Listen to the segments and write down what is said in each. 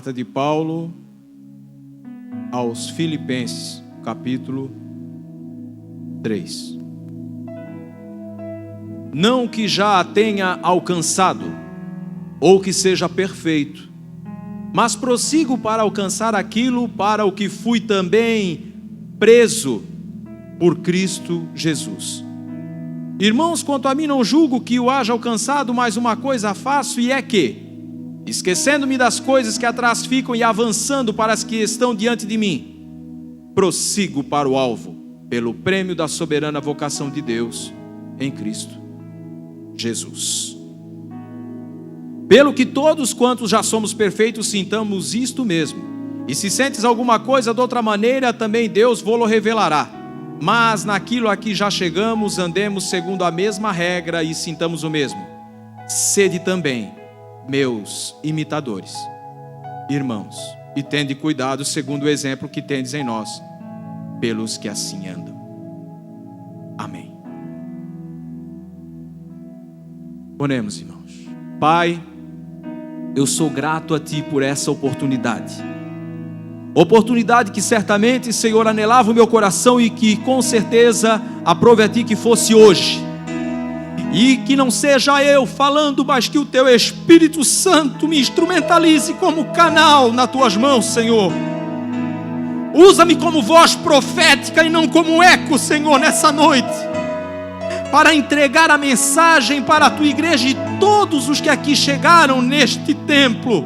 Carta de Paulo aos Filipenses, capítulo 3. Não que já a tenha alcançado, ou que seja perfeito, mas prossigo para alcançar aquilo para o que fui também preso por Cristo Jesus. Irmãos, quanto a mim não julgo que o haja alcançado, mas uma coisa faço, e é que, esquecendo-me das coisas que atrás ficam e avançando para as que estão diante de mim, prossigo para o alvo, pelo prêmio da soberana vocação de Deus em Cristo Jesus. Pelo que todos quantos já somos perfeitos sintamos isto mesmo, e se sentes alguma coisa de outra maneira, também Deus vô-lo revelará. Mas naquilo a que já chegamos, andemos segundo a mesma regra e sintamos o mesmo. Sede também meus imitadores, irmãos, e tende cuidado segundo o exemplo que tendes em nós, pelos que assim andam. Amém. Oremos, irmãos. Pai, eu sou grato a Ti por essa oportunidade que certamente, Senhor, anelava o meu coração e que com certeza aprove a Ti que fosse hoje. E que não seja eu falando, mas que o Teu Espírito Santo me instrumentalize como canal nas Tuas mãos, Senhor. Usa-me como voz profética e não como eco, Senhor, nessa noite, para entregar a mensagem para a Tua igreja e todos os que aqui chegaram neste templo.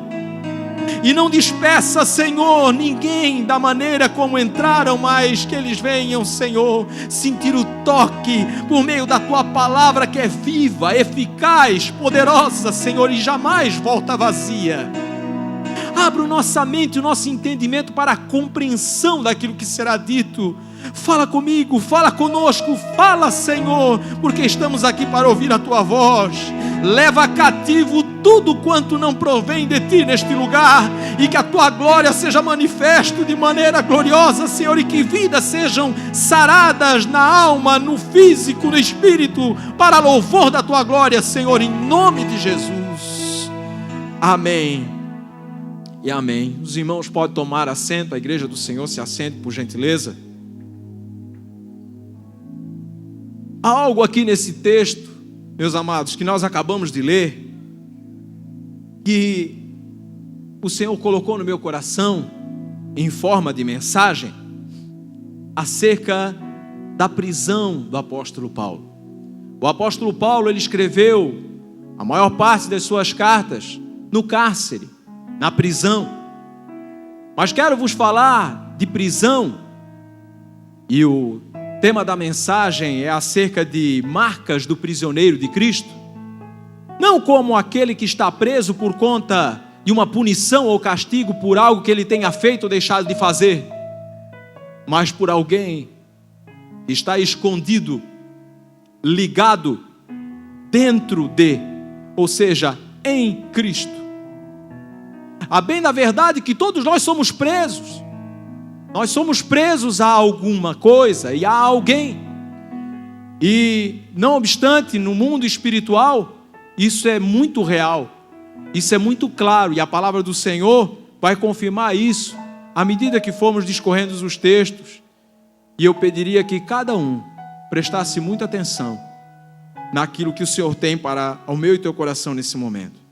E não despeça, Senhor, ninguém da maneira como entraram, mas que eles venham, Senhor, sentir o toque por meio da Tua palavra, que é viva, eficaz, poderosa, Senhor, e jamais volta vazia. Abra nossa mente, o nosso entendimento para a compreensão daquilo que será dito. Fala comigo, fala conosco, fala, Senhor, porque estamos aqui para ouvir a Tua voz. Leva cativo tudo quanto não provém de Ti neste lugar, e que a Tua glória seja manifesta de maneira gloriosa, Senhor, e que vidas sejam saradas na alma, no físico, no espírito, para louvor da Tua glória, Senhor, em nome de Jesus. Amém e amém. Os irmãos podem tomar assento, a igreja do Senhor se assente, por gentileza. Há algo aqui nesse texto, meus amados, que nós acabamos de ler, que o Senhor colocou no meu coração, em forma de mensagem, acerca da prisão do apóstolo Paulo. O apóstolo Paulo, ele escreveu a maior parte das suas cartas no cárcere, na prisão. Mas quero vos falar de prisão, e o tema da mensagem é acerca de marcas do prisioneiro de Cristo. Não como aquele que está preso por conta de uma punição ou castigo por algo que ele tenha feito ou deixado de fazer, mas por alguém que está escondido, ligado dentro de, ou seja, em Cristo. A bem da verdade que todos nós somos presos. Nós somos presos a alguma coisa e a alguém. E não obstante, no mundo espiritual, isso é muito real, isso é muito claro, e a palavra do Senhor vai confirmar isso à medida que formos discorrendo os textos. E eu pediria que cada um prestasse muita atenção naquilo que o Senhor tem para o meu e teu coração nesse momento.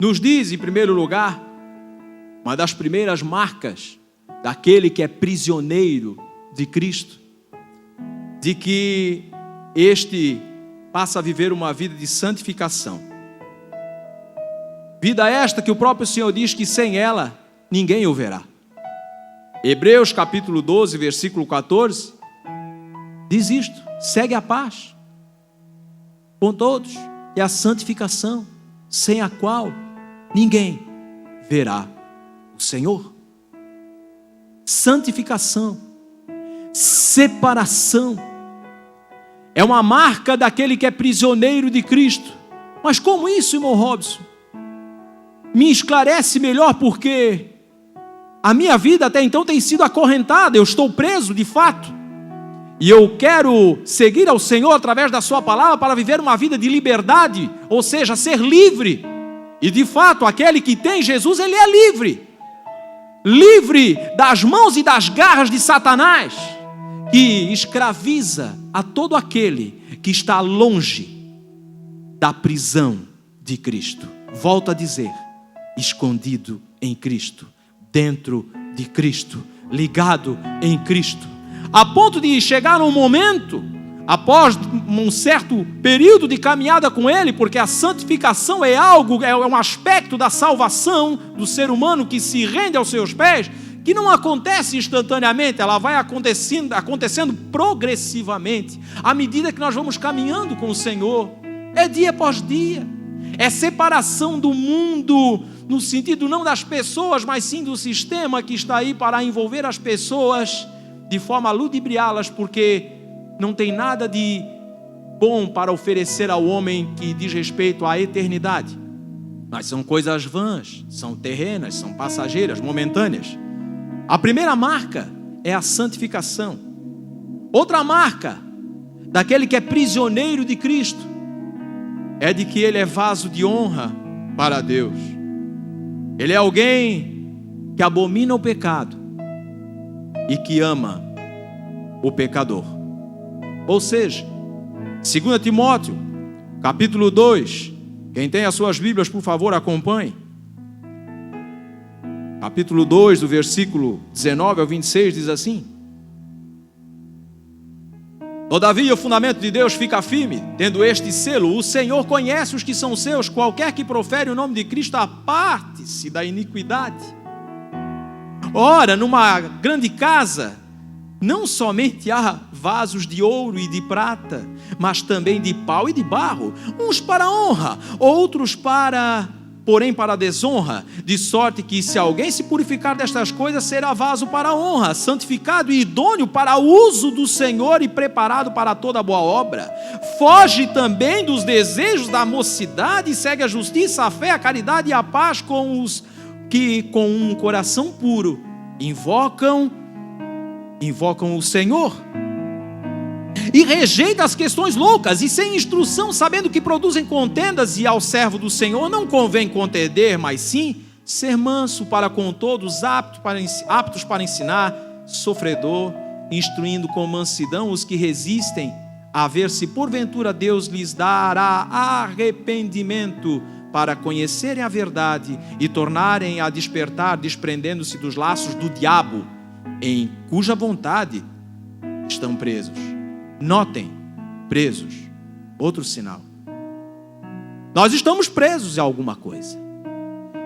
Nos diz, em primeiro lugar, uma das primeiras marcas daquele que é prisioneiro de Cristo, de que este passa a viver uma vida de santificação. Vida esta que o próprio Senhor diz que sem ela ninguém o verá. Hebreus capítulo 12, versículo 14, diz isto: segue a paz com todos e a santificação, sem a qual ninguém verá o Senhor. Santificação, separação, é uma marca daquele que é prisioneiro de Cristo. Mas como isso, irmão Robson? Me esclarece melhor, porque a minha vida até então tem sido acorrentada, eu estou preso de fato, e eu quero seguir ao Senhor através da sua palavra para viver uma vida de liberdade, ou seja, ser livre. E de fato, aquele que tem Jesus, ele é livre. Livre das mãos e das garras de Satanás, que escraviza a todo aquele que está longe da prisão de Cristo. Volto a dizer, escondido em Cristo, dentro de Cristo, ligado em Cristo, a ponto de chegar um momento, após um certo período de caminhada com Ele, porque a santificação é um aspecto da salvação do ser humano que se rende aos seus pés, que não acontece instantaneamente, ela vai acontecendo progressivamente, à medida que nós vamos caminhando com o Senhor. É dia após dia, é separação do mundo, no sentido não das pessoas, mas sim do sistema que está aí para envolver as pessoas, de forma a ludibriá-las, porque não tem nada de bom para oferecer ao homem que diz respeito à eternidade. Mas são coisas vãs, são terrenas, são passageiras, momentâneas. A primeira marca é a santificação. Outra marca daquele que é prisioneiro de Cristo é de que ele é vaso de honra para Deus. Ele é alguém que abomina o pecado e que ama o pecador. Ou seja, 2 Timóteo, capítulo 2, quem tem as suas Bíblias, por favor, acompanhe. Capítulo 2, do versículo 19 ao 26, diz assim: todavia o fundamento de Deus fica firme, tendo este selo: o Senhor conhece os que são seus, qualquer que profere o nome de Cristo aparte-se da iniquidade. Ora, numa grande casa, não somente há vasos de ouro e de prata, mas também de pau e de barro, uns para honra, outros porém para desonra, de sorte que se alguém se purificar destas coisas, será vaso para honra, santificado e idôneo para o uso do Senhor e preparado para toda boa obra. Foge também dos desejos da mocidade e segue a justiça, a fé, a caridade e a paz com os que com um coração puro invocam o Senhor. E rejeita as questões loucas e sem instrução, sabendo que produzem contendas, e ao servo do Senhor não convém contender, mas sim ser manso para com todos, aptos para ensinar, sofredor, instruindo com mansidão os que resistem, a ver se porventura Deus lhes dará arrependimento para conhecerem a verdade e tornarem a despertar, desprendendo-se dos laços do diabo, em cuja vontade estão presos. Notem, presos. Outro sinal. Nós estamos presos em alguma coisa.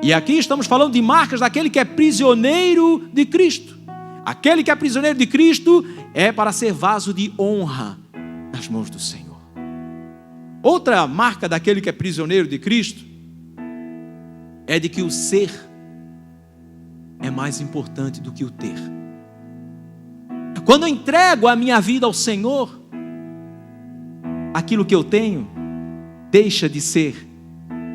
E aqui estamos falando de marcas daquele que é prisioneiro de Cristo. Aquele que é prisioneiro de Cristo é para ser vaso de honra nas mãos do Senhor. Outra marca daquele que é prisioneiro de Cristo é de que o ser é mais importante do que o ter. Quando eu entrego a minha vida ao Senhor, aquilo que eu tenho deixa de ser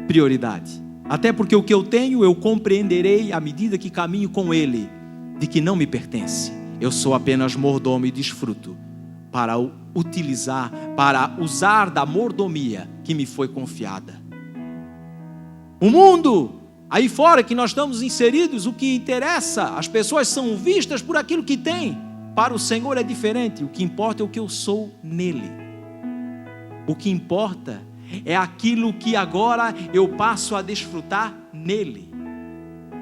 prioridade. Até porque o que eu tenho eu compreenderei à medida que caminho com Ele, de que não me pertence. Eu sou apenas mordomo e desfruto para utilizar, para usar da mordomia que me foi confiada. O mundo aí fora que nós estamos inseridos, o que interessa, as pessoas são vistas por aquilo que têm. Para o Senhor é diferente. O que importa é o que eu sou nele. O que importa é aquilo que agora eu passo a desfrutar nele.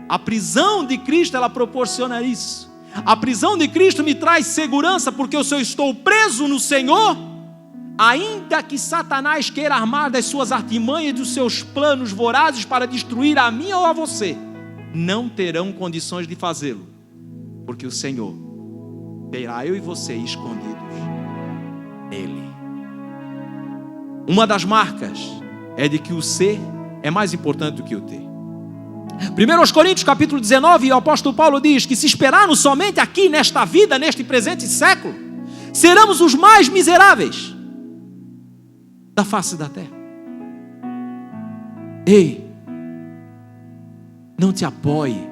A prisão de Cristo, ela proporciona isso. A prisão de Cristo me traz segurança, porque se eu estou preso no Senhor, ainda que Satanás queira armar das suas artimanhas e dos seus planos vorazes para destruir a mim ou a você, não terão condições de fazê-lo, porque o Senhor terá eu e você escondidos nele. Uma das marcas é de que o ser é mais importante do que o ter. 1 Coríntios capítulo 19, o apóstolo Paulo diz que se esperarmos somente aqui nesta vida, neste presente século, seremos os mais miseráveis da face da terra. Ei, não te apoie,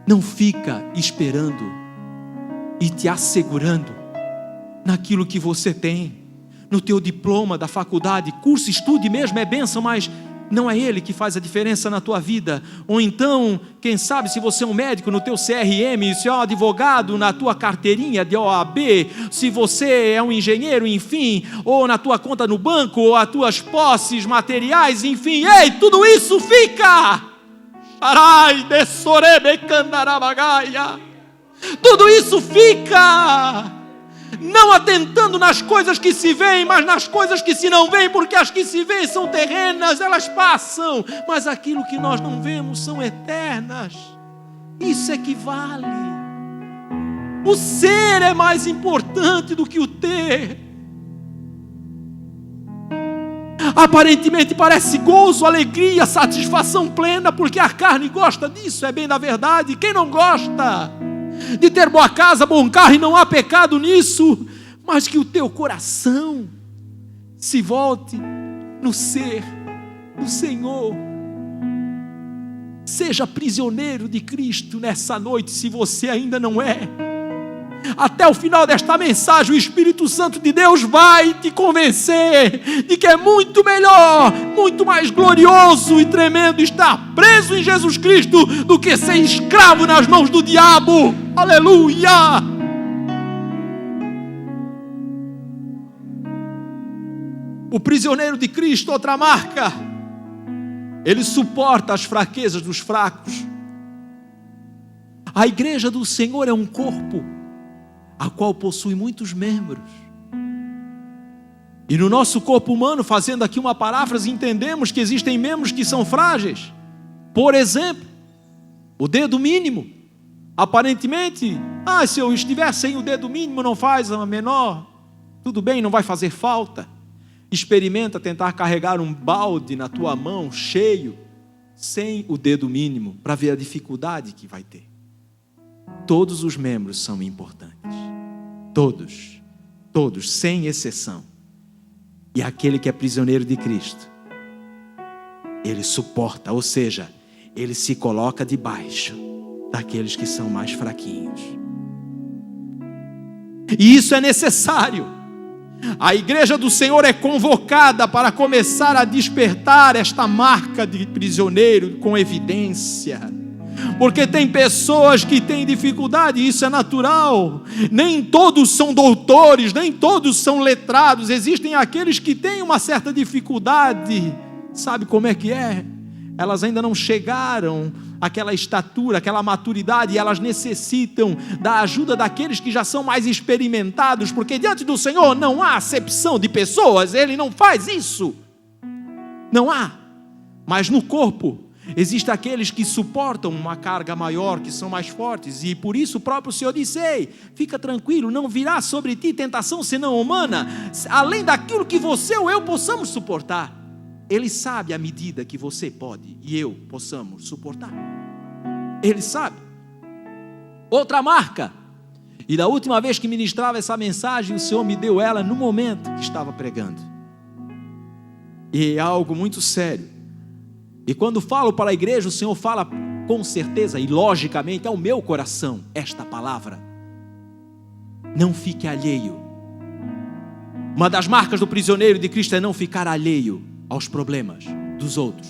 não fica esperando e te assegurando naquilo que você tem, no teu diploma da faculdade. Curso, estude mesmo, é bênção, mas Não é Ele que faz a diferença na tua vida. Ou então, quem sabe, se você é um médico no teu CRM, se é um advogado na tua carteirinha de OAB, se você é um engenheiro, enfim, ou na tua conta no banco, ou as tuas posses materiais, enfim, ei, tudo isso fica. Tudo isso fica. Não atentando nas coisas que se veem, mas nas coisas que se não veem, porque as que se veem são terrenas, elas passam, mas aquilo que nós não vemos são eternas. Isso é que vale. O ser é mais importante do que o ter. Aparentemente parece gozo, alegria, satisfação plena, porque a carne gosta disso, é bem da verdade. Quem não gosta de ter boa casa, bom carro, e não há pecado nisso, mas que o teu coração se volte no ser do Senhor. Seja prisioneiro de Cristo nessa noite, se você ainda não é. Até o final desta mensagem, o Espírito Santo de Deus vai te convencer de que é muito melhor, muito mais glorioso e tremendo estar preso em Jesus Cristo do que ser escravo nas mãos do diabo. Aleluia! O prisioneiro de Cristo, outra marca, ele suporta as fraquezas dos fracos. A igreja do Senhor é um corpo a qual possui muitos membros. E no nosso corpo humano, fazendo aqui uma paráfrase, entendemos que existem membros que são frágeis. Por exemplo, o dedo mínimo. Aparentemente, se eu estiver sem o dedo mínimo, não faz a menor, tudo bem, não vai fazer falta. Experimenta tentar carregar um balde na tua mão cheio, sem o dedo mínimo, para ver a dificuldade que vai ter. Todos os membros são importantes. Todos, sem exceção. E aquele que é prisioneiro de Cristo, ele suporta, ou seja, ele se coloca debaixo daqueles que são mais fraquinhos. E isso é necessário. A igreja do Senhor é convocada para começar a despertar esta marca de prisioneiro com evidência. Porque tem pessoas que têm dificuldade, isso é natural. Nem todos são doutores, nem todos são letrados. Existem aqueles que têm uma certa dificuldade. Sabe como é que é? Elas ainda não chegaram àquela estatura, àquela maturidade, e elas necessitam da ajuda daqueles que já são mais experimentados, porque diante do Senhor não há acepção de pessoas, Ele não faz isso. Não há. Mas no corpo, existem aqueles que suportam uma carga maior, que são mais fortes, e por isso o próprio Senhor disse: ei, fica tranquilo, não virá sobre ti tentação senão humana, além daquilo que você ou eu possamos suportar. Ele sabe a medida que você pode e eu possamos suportar. Ele sabe. Outra marca, e da última vez que ministrava essa mensagem, o Senhor me deu ela no momento que estava pregando, e é algo muito sério. E quando falo para a igreja, o Senhor fala com certeza e logicamente ao meu coração esta palavra: não fique alheio. Uma das marcas do prisioneiro de Cristo é não ficar alheio aos problemas dos outros.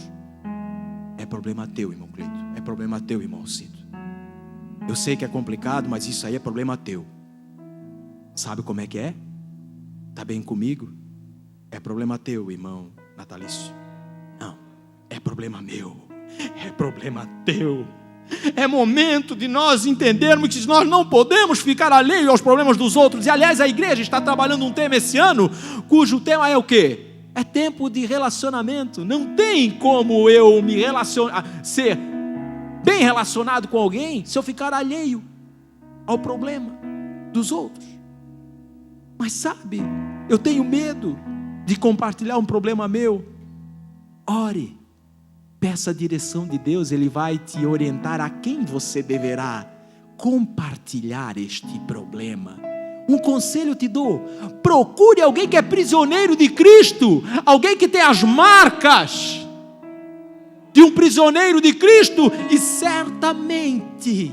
É problema teu, irmão Cleito. É problema teu, irmão Cito. Eu sei que é complicado, mas isso aí é problema teu. Sabe como é que é? Está bem comigo? É problema teu, irmão Natalício. Não, é problema meu. É problema teu. É momento de nós entendermos que nós não podemos ficar alheios aos problemas dos outros. E aliás, a igreja está trabalhando um tema esse ano, cujo tema é o quê? É tempo de relacionamento. Não tem como eu me relacionar, ser bem relacionado com alguém, se eu ficar alheio ao problema dos outros. Mas sabe, eu tenho medo de compartilhar um problema meu. Ore, peça a direção de Deus, Ele vai te orientar a quem você deverá compartilhar este problema. Um conselho te dou: procure alguém que é prisioneiro de Cristo, alguém que tem as marcas de um prisioneiro de Cristo, e certamente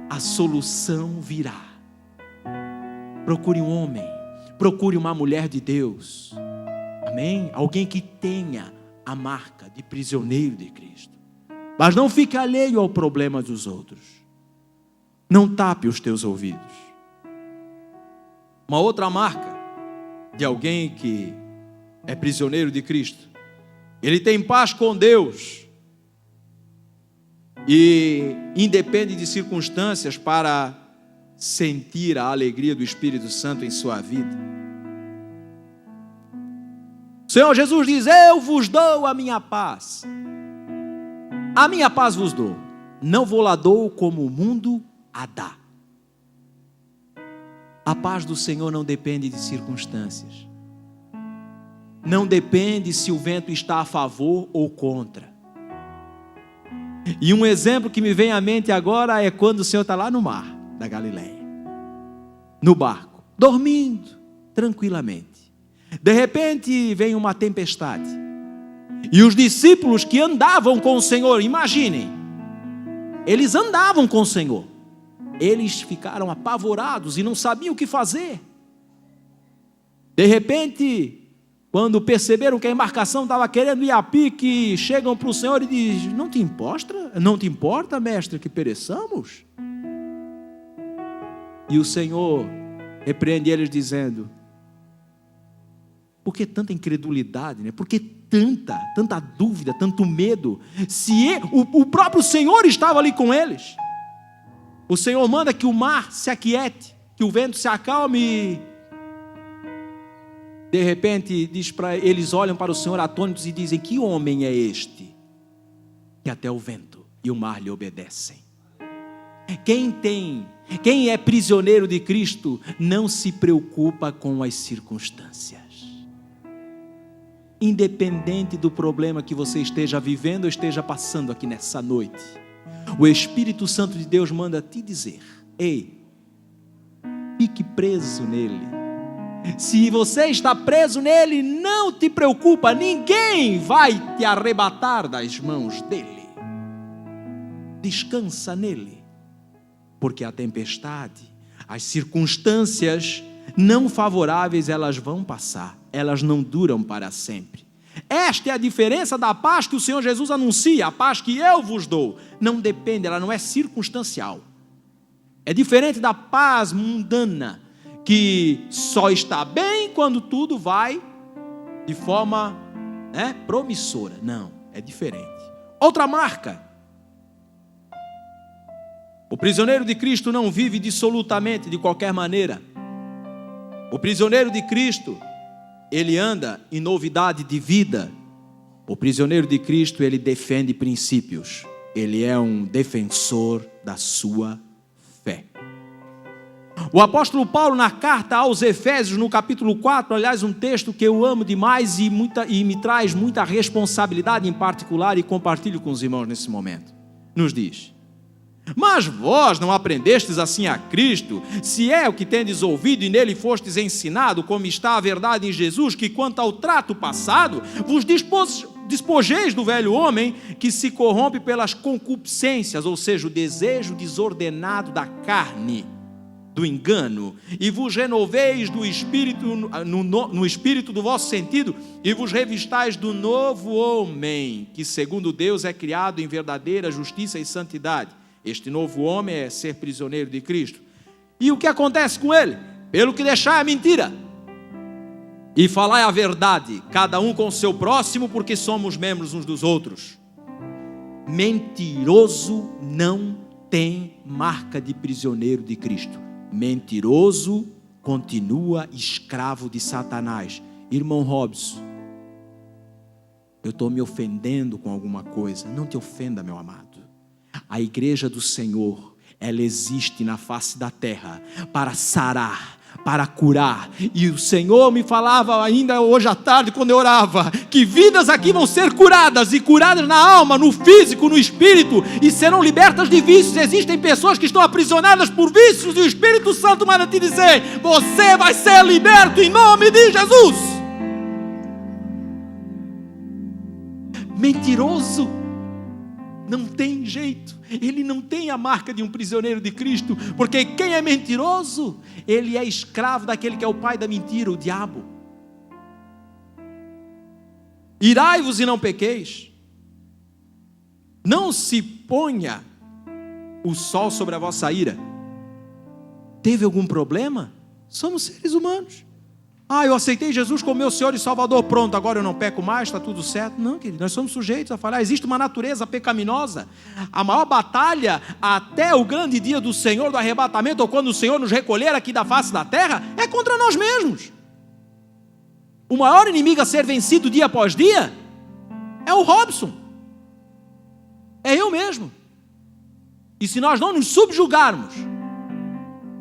a solução virá. Procure um homem, procure uma mulher de Deus. Amém? Alguém que tenha a marca de prisioneiro de Cristo. Mas não fique alheio ao problema dos outros. Não tape os teus ouvidos. Uma outra marca de alguém que é prisioneiro de Cristo. Ele tem paz com Deus. E independe de circunstâncias para sentir a alegria do Espírito Santo em sua vida. O Senhor Jesus diz: eu vos dou a minha paz. A minha paz vos dou. Não vou lá dou como o mundo a dá. A paz do Senhor não depende de circunstâncias. Não depende se o vento está a favor ou contra. E um exemplo que me vem à mente agora é quando o Senhor está lá no mar da Galileia, no barco, dormindo tranquilamente. De repente vem uma tempestade. E os discípulos que andavam com o Senhor, imaginem, eles andavam com o Senhor. Eles ficaram apavorados e não sabiam o que fazer. De repente, quando perceberam que a embarcação estava querendo ir a pique, chegam para o Senhor e dizem: não te importa, mestre, que pereçamos? E o Senhor repreende eles dizendo: por que tanta incredulidade, né? Por que tanta dúvida, tanto medo? Se o próprio Senhor estava ali com eles. O Senhor manda que o mar se aquiete, que o vento se acalme. De repente, eles olham para o Senhor atônitos e dizem: que homem é este, que até o vento e o mar lhe obedecem? Quem é prisioneiro de Cristo não se preocupa com as circunstâncias. Independente do problema que você esteja vivendo ou esteja passando aqui nessa noite, o Espírito Santo de Deus manda te dizer: ei, fique preso nele. Se você está preso nele, não te preocupa, ninguém vai te arrebatar das mãos dele. Descansa nele, porque a tempestade, as circunstâncias não favoráveis, elas vão passar, elas não duram para sempre. Esta é a diferença da paz que o Senhor Jesus anuncia. A paz que eu vos dou não depende, ela não é circunstancial. É diferente da paz mundana, que só está bem quando tudo vai de forma promissora. Não, é diferente. Outra marca: o prisioneiro de Cristo não vive dissolutamente de qualquer maneira. O prisioneiro de Cristo, ele anda em novidade de vida. O prisioneiro de Cristo, ele defende princípios. Ele é um defensor da sua fé. O apóstolo Paulo, na carta aos Efésios, no capítulo 4, aliás, um texto que eu amo demais e me traz muita responsabilidade em particular, e compartilho com os irmãos nesse momento, nos diz: mas vós não aprendestes assim a Cristo, se é o que tendes ouvido e nele fostes ensinado, como está a verdade em Jesus, que quanto ao trato passado, vos despojeis do velho homem, que se corrompe pelas concupiscências, ou seja, o desejo desordenado da carne, do engano, e vos renoveis do espírito, no espírito do vosso sentido, e vos revistais do novo homem, que segundo Deus é criado em verdadeira justiça e santidade. Este novo homem é ser prisioneiro de Cristo. E o que acontece com ele? Pelo que deixar a mentira e falar a verdade, cada um com o seu próximo, porque somos membros uns dos outros. Mentiroso não tem marca de prisioneiro de Cristo. Mentiroso continua escravo de Satanás. Irmão Robson, eu estou me ofendendo com alguma coisa. Não te ofenda, meu amado. A igreja do Senhor, ela existe na face da terra para sarar, para curar. E o Senhor me falava ainda hoje à tarde, quando eu orava, que vidas aqui vão ser curadas, e curadas na alma, no físico, no espírito, e serão libertas de vícios. Existem pessoas que estão aprisionadas por vícios, e o Espírito Santo manda te dizer: você vai ser liberto em nome de Jesus. Mentiroso não tem jeito, ele não tem a marca de um prisioneiro de Cristo, porque quem é mentiroso, ele é escravo daquele que é o pai da mentira, o diabo. Irai-vos e não pequeis. Não se ponha o sol sobre a vossa ira. Teve algum problema? Somos seres humanos. Eu aceitei Jesus como meu Senhor e Salvador, pronto, agora eu não peco mais, está tudo certo. Não, querido, nós somos sujeitos a falhar. Existe uma natureza pecaminosa. A maior batalha até o grande dia do Senhor, do arrebatamento, ou quando o Senhor nos recolher aqui da face da terra, é contra nós mesmos. O maior inimigo a ser vencido dia após dia é o Robson. É eu mesmo. E se nós não nos subjugarmos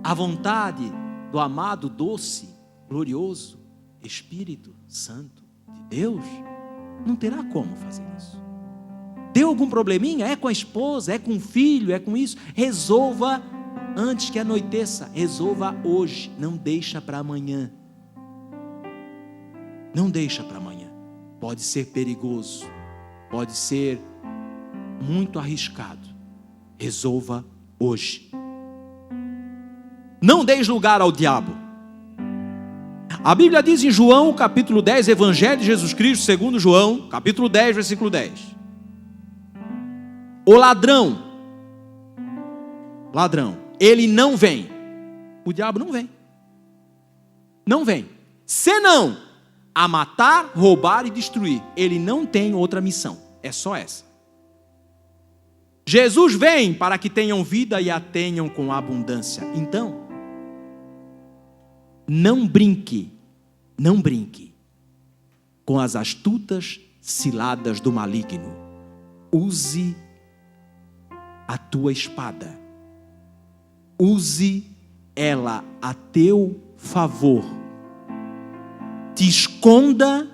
à vontade do amado, doce, glorioso Espírito Santo de Deus, não terá como fazer isso. Deu algum probleminha? É com a esposa, é com o filho, é com isso. Resolva antes que anoiteça. Resolva hoje. Não deixa para amanhã. Não deixa para amanhã. Pode ser perigoso. Pode ser muito arriscado. Resolva hoje. Não deis lugar ao diabo. A Bíblia diz em João, capítulo 10, Evangelho de Jesus Cristo, segundo João, capítulo 10, versículo 10. O ladrão, ele não vem. O diabo não vem. Não vem. Senão a matar, roubar e destruir. Ele não tem outra missão. É só essa. Jesus vem para que tenham vida e a tenham com abundância. Então, não brinque com as astutas ciladas do maligno. Use a tua espada. Use ela a teu favor. Te esconda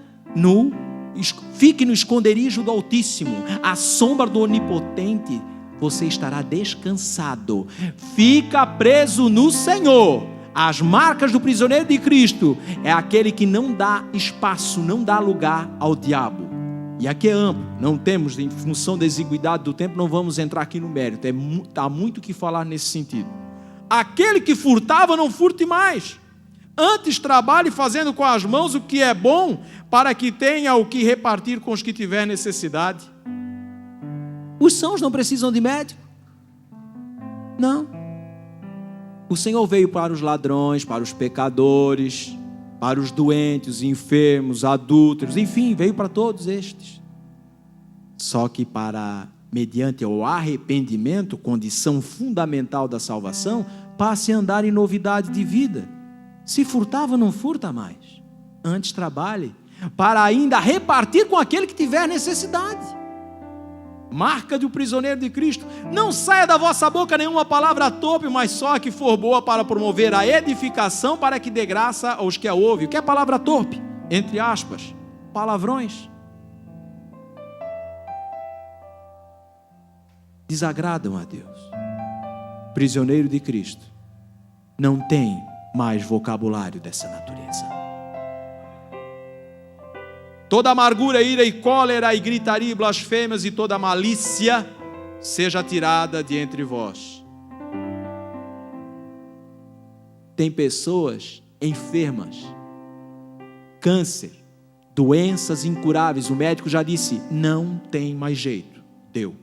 fique no esconderijo do Altíssimo, à sombra do Onipotente, você estará descansado. Fica preso no Senhor. As marcas do prisioneiro de Cristo é aquele que não dá espaço, não dá lugar ao diabo. E aqui é amplo, não temos, em função da exiguidade do tempo, não vamos entrar aqui no mérito. Há muito o que falar nesse sentido. Aquele que furtava, não furte mais. Antes trabalhe fazendo com as mãos o que é bom, para que tenha o que repartir com os que tiver necessidade. Os sãos não precisam de médico. Não. O Senhor veio para os ladrões, para os pecadores, para os doentes, enfermos, adúlteros, enfim, veio para todos estes. Só que mediante o arrependimento, condição fundamental da salvação, passe a andar em novidade de vida. Se furtava, não furta mais. Antes trabalhe, para ainda repartir com aquele que tiver necessidade. Marca de um prisioneiro de Cristo. Não saia da vossa boca nenhuma palavra torpe, mas só a que for boa para promover a edificação, para que dê graça aos que a ouvem. O que é palavra torpe? Entre aspas, palavrões. Desagradam a Deus. Prisioneiro de Cristo não tem mais vocabulário dessa natureza. Toda amargura, ira e cólera e gritaria e blasfêmias e toda malícia seja tirada de entre vós. Tem pessoas enfermas, câncer, doenças incuráveis. O médico já disse, não tem mais jeito. Deu.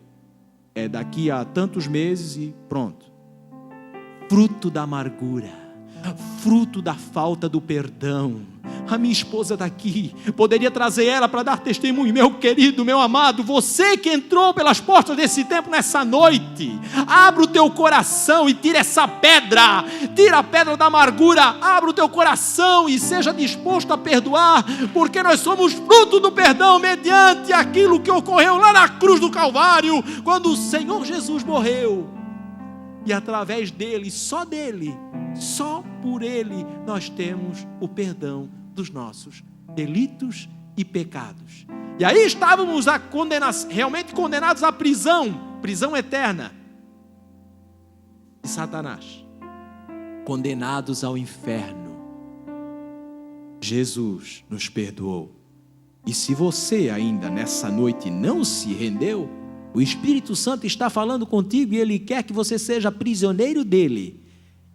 É daqui a tantos meses e pronto. Fruto da amargura. Fruto da falta do perdão. A minha esposa está aqui, poderia trazer ela para dar testemunho. Meu querido, meu amado, você que entrou pelas portas desse tempo nessa noite, abra o teu coração e tira essa pedra, tira a pedra da amargura, abra o teu coração e seja disposto a perdoar, porque nós somos fruto do perdão mediante aquilo que ocorreu lá na cruz do Calvário, quando o Senhor Jesus morreu, e através dele, só por ele, nós temos o perdão dos nossos delitos e pecados. E aí estávamos realmente condenados à prisão eterna de Satanás, condenados ao inferno. Jesus nos perdoou. E se você ainda nessa noite não se rendeu, o Espírito Santo está falando contigo e Ele quer que você seja prisioneiro dele.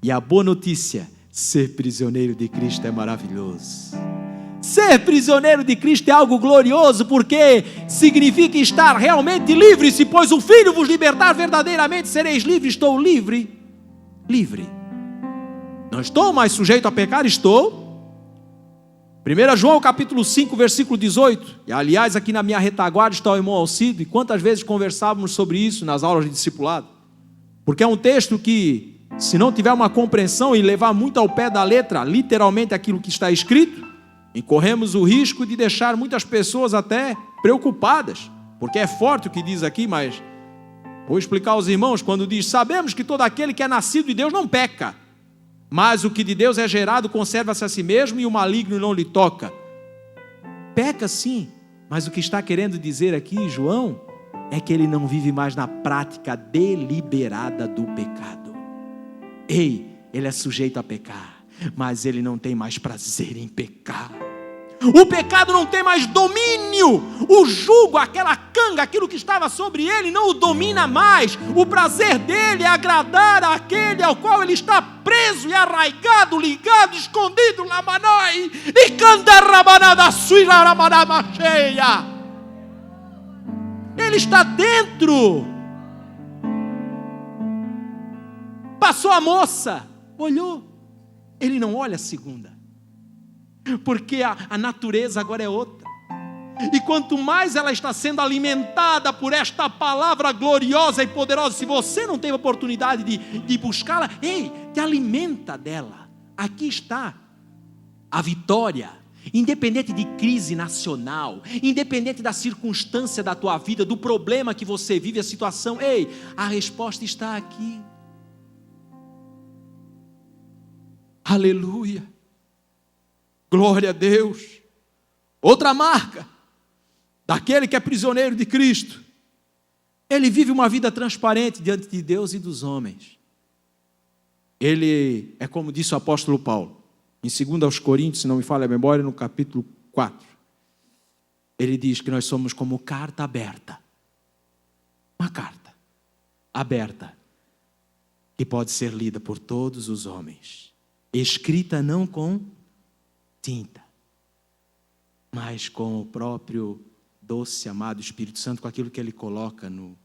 E a boa notícia, ser prisioneiro de Cristo é maravilhoso. Ser prisioneiro de Cristo é algo glorioso, porque significa estar realmente livre. Se pois o Filho vos libertar, verdadeiramente sereis livres. Estou livre, livre. Não estou mais sujeito a pecar, estou. 1 João capítulo 5, versículo 18. E aliás, aqui na minha retaguarda está o irmão Alcido, e quantas vezes conversávamos sobre isso nas aulas de discipulado. Porque é um texto que, se não tiver uma compreensão e levar muito ao pé da letra, literalmente aquilo que está escrito, e corremos o risco de deixar muitas pessoas até preocupadas, porque é forte o que diz aqui, mas vou explicar aos irmãos quando diz: sabemos que todo aquele que é nascido de Deus não peca, mas o que de Deus é gerado conserva-se a si mesmo e o maligno não lhe toca. Peca sim, mas o que está querendo dizer aqui João é que ele não vive mais na prática deliberada do pecado. Ei, ele é sujeito a pecar, mas ele não tem mais prazer em pecar. O pecado não tem mais domínio. O jugo, aquela canga, aquilo que estava sobre ele, não o domina mais. O prazer dele é agradar àquele ao qual ele está preso e arraigado, ligado, escondido na manoi. E candarrabanada suira rabanama cheia. Ele está dentro. Passou a moça, olhou. Ele não olha a segunda, porque a natureza agora é outra. E quanto mais ela está sendo alimentada por esta palavra gloriosa e poderosa, se você não teve oportunidade de buscá-la, ei, te alimenta dela. Aqui está a vitória, independente de crise nacional, independente da circunstância da tua vida, do problema que você vive, a situação, ei, a resposta está aqui. Aleluia. Glória a Deus. Outra marca daquele que é prisioneiro de Cristo: ele vive uma vida transparente diante de Deus e dos homens. Ele é como disse o apóstolo Paulo, em 2 Coríntios, se não me falha a memória, no capítulo 4. Ele diz que nós somos como carta aberta. Uma carta aberta, que pode ser lida por todos os homens. Escrita não com tinta, mas com o próprio doce, amado Espírito Santo, com aquilo que Ele coloca no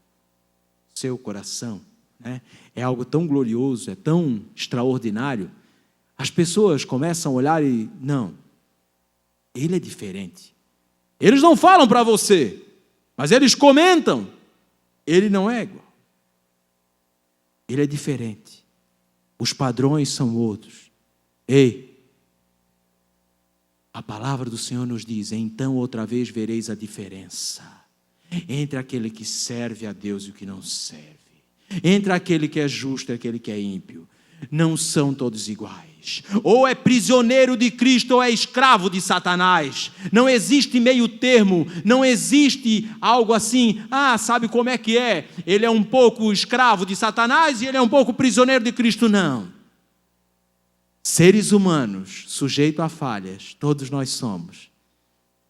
seu coração, né? É algo tão glorioso, é tão extraordinário. As pessoas começam a olhar e, não, ele é diferente. Eles não falam para você, mas eles comentam. Ele não é igual. Ele é diferente. Os padrões são outros. Ei, a palavra do Senhor nos diz: então outra vez vereis a diferença entre aquele que serve a Deus e o que não serve, entre aquele que é justo e aquele que é ímpio. Não são todos iguais. Ou é prisioneiro de Cristo ou é escravo de Satanás. Não existe meio termo, não existe algo assim, sabe como é que é? Ele é um pouco escravo de Satanás e ele é um pouco prisioneiro de Cristo. Não. Seres humanos, sujeitos a falhas, todos nós somos.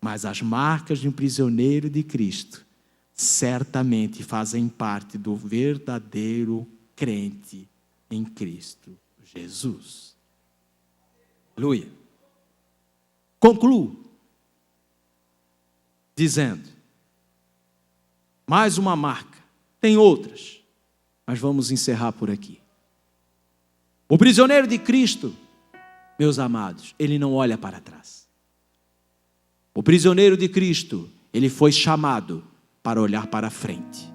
Mas as marcas de um prisioneiro de Cristo certamente fazem parte do verdadeiro crente em Cristo Jesus. Aleluia. Concluo dizendo, mais uma marca, tem outras, mas vamos encerrar por aqui. O prisioneiro de Cristo, meus amados, ele não olha para trás. O prisioneiro de Cristo, ele foi chamado para olhar para frente.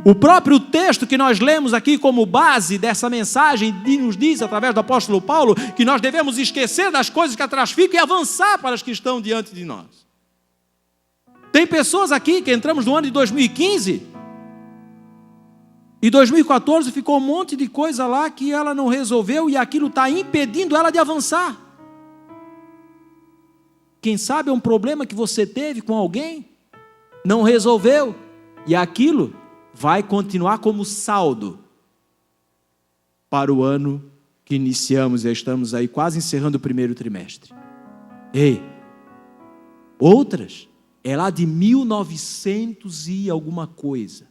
O próprio texto que nós lemos aqui como base dessa mensagem nos diz, através do apóstolo Paulo, que nós devemos esquecer das coisas que atrás ficam e avançar para as que estão diante de nós. Tem pessoas aqui que entramos no ano de 2015 e 2014 ficou um monte de coisa lá que ela não resolveu e aquilo está impedindo ela de avançar. Quem sabe é um problema que você teve com alguém, não resolveu, e aquilo vai continuar como saldo para o ano que iniciamos, e estamos aí quase encerrando o primeiro trimestre. Ei, outras é lá de 1900 e alguma coisa.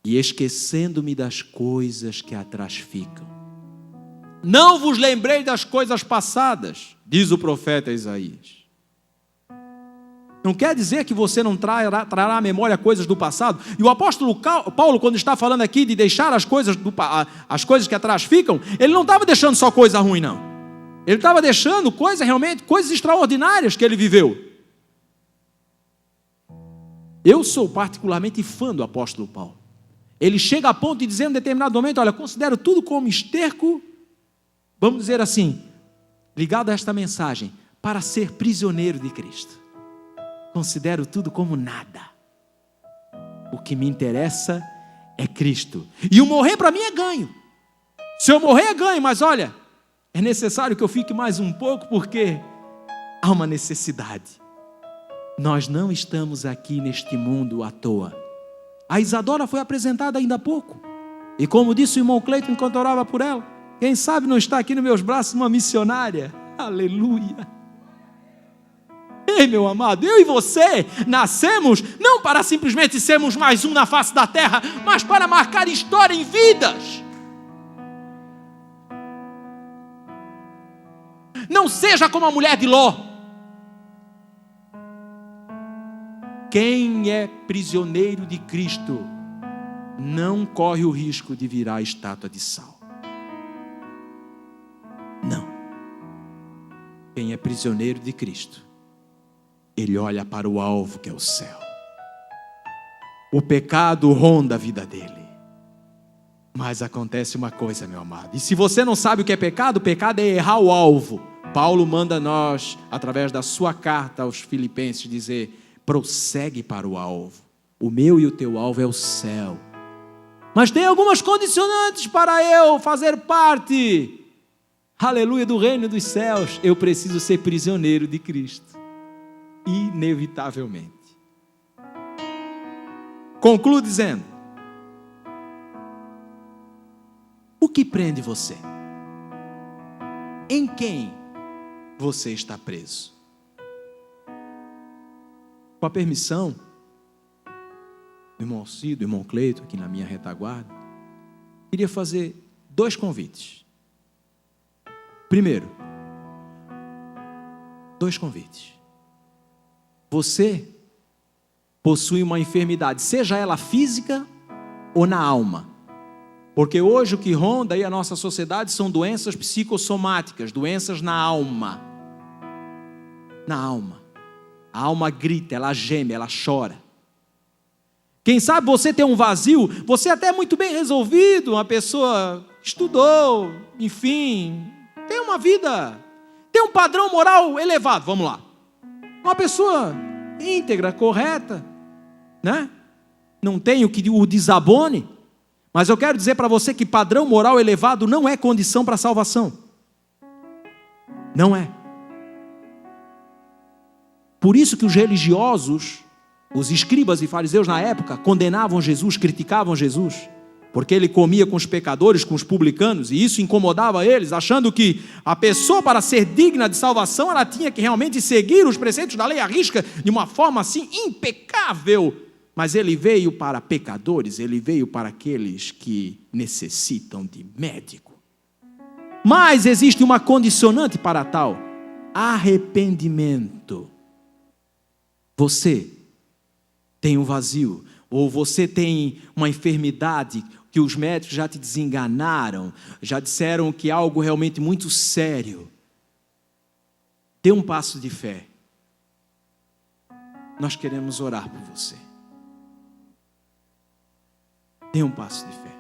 E esquecendo-me das coisas que atrás ficam, Não vos lembrei das coisas passadas, diz o profeta Isaías. Não quer dizer que você não trará à memória coisas do passado. E o apóstolo Paulo, quando está falando aqui de deixar as coisas que atrás ficam, ele não estava deixando só coisa ruim, não. Ele estava deixando coisas extraordinárias que ele viveu. Eu sou particularmente fã do apóstolo Paulo. Ele chega a ponto de dizer em determinado momento, olha, considero tudo como esterco, vamos dizer assim, ligado a esta mensagem, para ser prisioneiro de Cristo. Considero tudo como nada. O que me interessa é Cristo. E o morrer para mim é ganho. Se eu morrer é ganho, mas olha, é necessário que eu fique mais um pouco, porque há uma necessidade. Nós não estamos aqui neste mundo à toa. A Isadora foi apresentada ainda há pouco. E como disse o irmão Cleiton enquanto orava por ela, quem sabe não está aqui nos meus braços uma missionária. Aleluia. Ei, meu amado, eu e você nascemos não para simplesmente sermos mais um na face da terra, mas para marcar história em vidas. Não seja como a mulher de Ló. Quem é prisioneiro de Cristo não corre o risco de virar estátua de sal. Não. Quem é prisioneiro de Cristo, ele olha para o alvo que é o céu. O pecado ronda a vida dele. Mas acontece uma coisa, meu amado. E se você não sabe o que é pecado é errar o alvo. Paulo manda nós, através da sua carta aos Filipenses, dizer: prossegue para o alvo. O meu e o teu alvo é o céu. Mas tem algumas condicionantes para eu fazer parte, aleluia, do reino dos céus. Eu preciso ser prisioneiro de Cristo. Inevitavelmente. Concluo dizendo: o que prende você? Em quem você está preso? Com a permissão do irmão Alcido, do irmão Cleiton, aqui na minha retaguarda, queria fazer 2 convites. Primeiro, 2 convites. Você possui uma enfermidade, seja ela física ou na alma. Porque hoje o que ronda aí a nossa sociedade são doenças psicossomáticas, doenças na alma. Na alma. A alma grita, ela geme, ela chora. Quem sabe você tem um vazio, você até é muito bem resolvido, uma pessoa estudou, enfim, tem uma vida, tem um padrão moral elevado, vamos lá. Uma pessoa íntegra, correta, né? Não tem o que o desabone, mas eu quero dizer para você que padrão moral elevado não é condição para a salvação. Não é. Por isso que os religiosos, os escribas e fariseus na época, condenavam Jesus, criticavam Jesus, porque ele comia com os pecadores, com os publicanos, e isso incomodava eles, achando que a pessoa, para ser digna de salvação, ela tinha que realmente seguir os preceitos da lei à risca, de uma forma assim impecável. Mas ele veio para pecadores, ele veio para aqueles que necessitam de médico. Mas existe uma condicionante para tal: arrependimento. Você tem um vazio, ou você tem uma enfermidade que os médicos já te desenganaram, já disseram que é algo realmente muito sério. Dê um passo de fé. Nós queremos orar por você. Dê um passo de fé.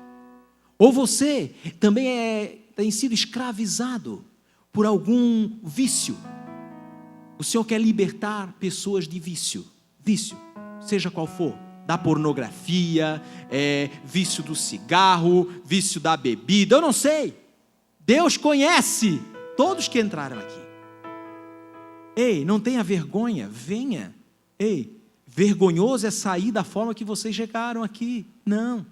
Ou você também tem sido escravizado por algum vício. O Senhor quer libertar pessoas de vício, seja qual for, da pornografia, vício do cigarro, vício da bebida, eu não sei. Deus conhece todos que entraram aqui. Ei, não tenha vergonha, venha. Ei, vergonhoso é sair da forma que vocês chegaram aqui. Não,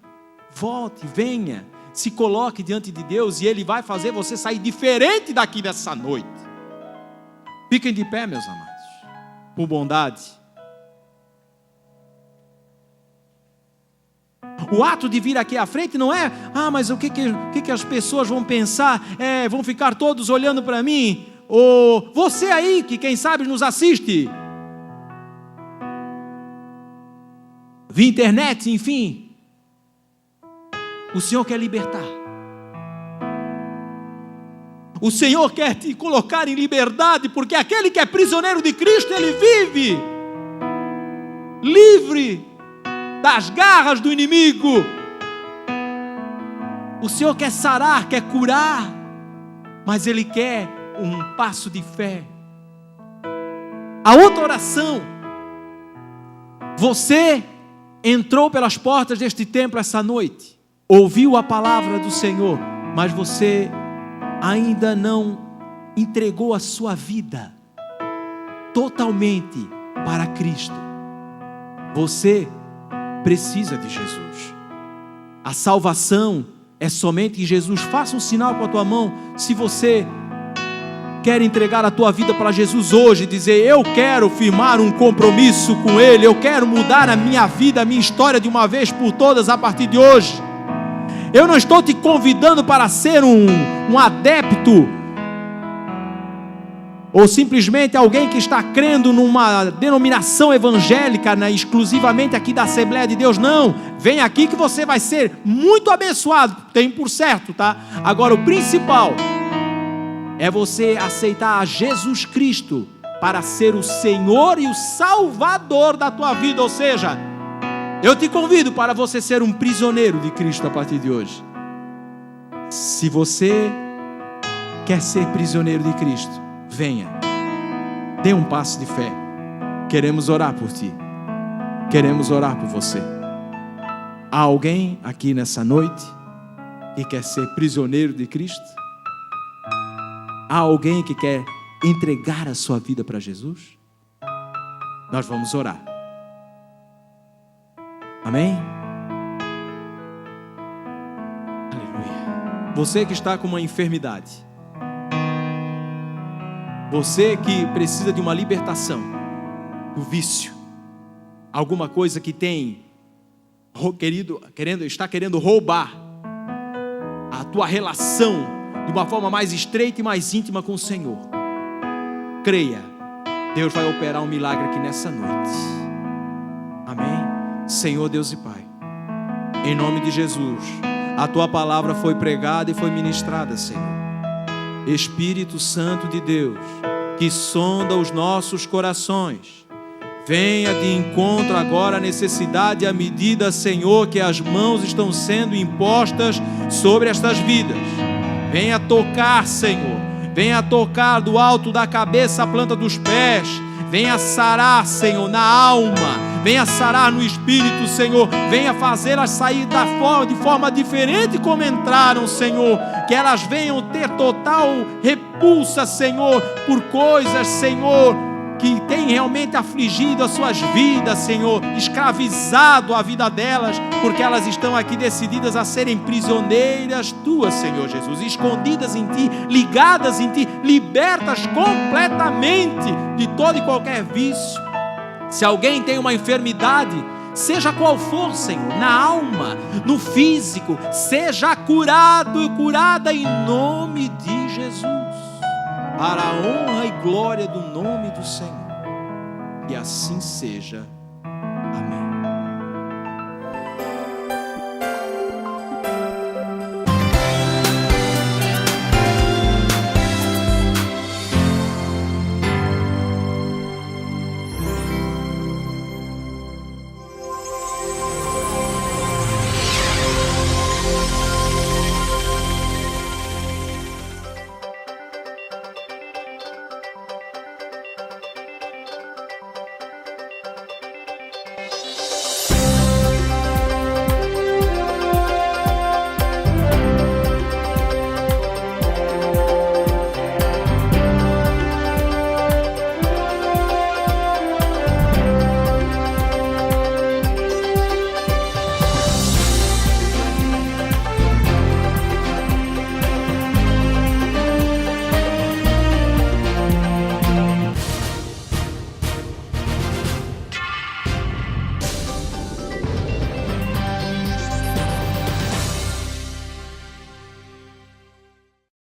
volte, venha, se coloque diante de Deus e Ele vai fazer você sair diferente daqui dessa noite. Fiquem de pé, meus amados, por bondade. O ato de vir aqui à frente não é, mas o que as pessoas vão pensar? Vão ficar todos olhando para mim? Ou você aí, que quem sabe nos assiste, via internet, enfim. O Senhor quer libertar. O Senhor quer te colocar em liberdade, porque aquele que é prisioneiro de Cristo, ele vive livre das garras do inimigo. O Senhor quer sarar, quer curar, mas Ele quer um passo de fé. A outra oração: você entrou pelas portas deste templo essa noite, ouviu a palavra do Senhor, mas você ainda não entregou a sua vida totalmente para Cristo. Você precisa de Jesus. A salvação é somente em Jesus. Faça um sinal com a tua mão se você quer entregar a tua vida para Jesus hoje, dizer: eu quero firmar um compromisso com Ele, eu quero mudar a minha vida, a minha história de uma vez por todas a partir de hoje. Eu não estou te convidando para ser um adepto, ou simplesmente alguém que está crendo numa denominação evangélica, exclusivamente aqui da Assembleia de Deus. Não, vem aqui que você vai ser muito abençoado, tem por certo, tá? Agora, o principal é você aceitar a Jesus Cristo para ser o Senhor e o Salvador da tua vida. Ou seja, eu te convido para você ser um prisioneiro de Cristo a partir de hoje. Se você quer ser prisioneiro de Cristo, venha, dê um passo de fé. Queremos orar por ti, queremos orar por você. Há alguém aqui nessa noite que quer ser prisioneiro de Cristo? Há alguém que quer entregar a sua vida para Jesus? Nós vamos orar. Amém? Aleluia. Você que está com uma enfermidade, você que precisa de uma libertação do vício, alguma coisa que tem está querendo roubar a tua relação de uma forma mais estreita e mais íntima com o Senhor, creia, Deus vai operar um milagre aqui nessa noite. Amém? Senhor Deus e Pai, em nome de Jesus, a Tua palavra foi pregada e foi ministrada, Senhor. Espírito Santo de Deus, que sonda os nossos corações, venha de encontro agora à necessidade e à medida, Senhor, que as mãos estão sendo impostas sobre estas vidas. Venha tocar, Senhor, venha tocar do alto da cabeça à planta dos pés, venha sarar, Senhor, na alma, venha sarar no espírito, Senhor, venha fazê-las sair de forma diferente como entraram, Senhor, que elas venham ter total repulsa, Senhor, por coisas, Senhor, que tem realmente afligido as suas vidas, Senhor, escravizado a vida delas, porque elas estão aqui decididas a serem prisioneiras Tuas, Senhor Jesus, escondidas em Ti, ligadas em Ti, libertas completamente de todo e qualquer vício. Se alguém tem uma enfermidade, seja qual for, Senhor, na alma, no físico, seja curado e curada em nome de Jesus, para a honra e glória do nome do Senhor. E assim seja.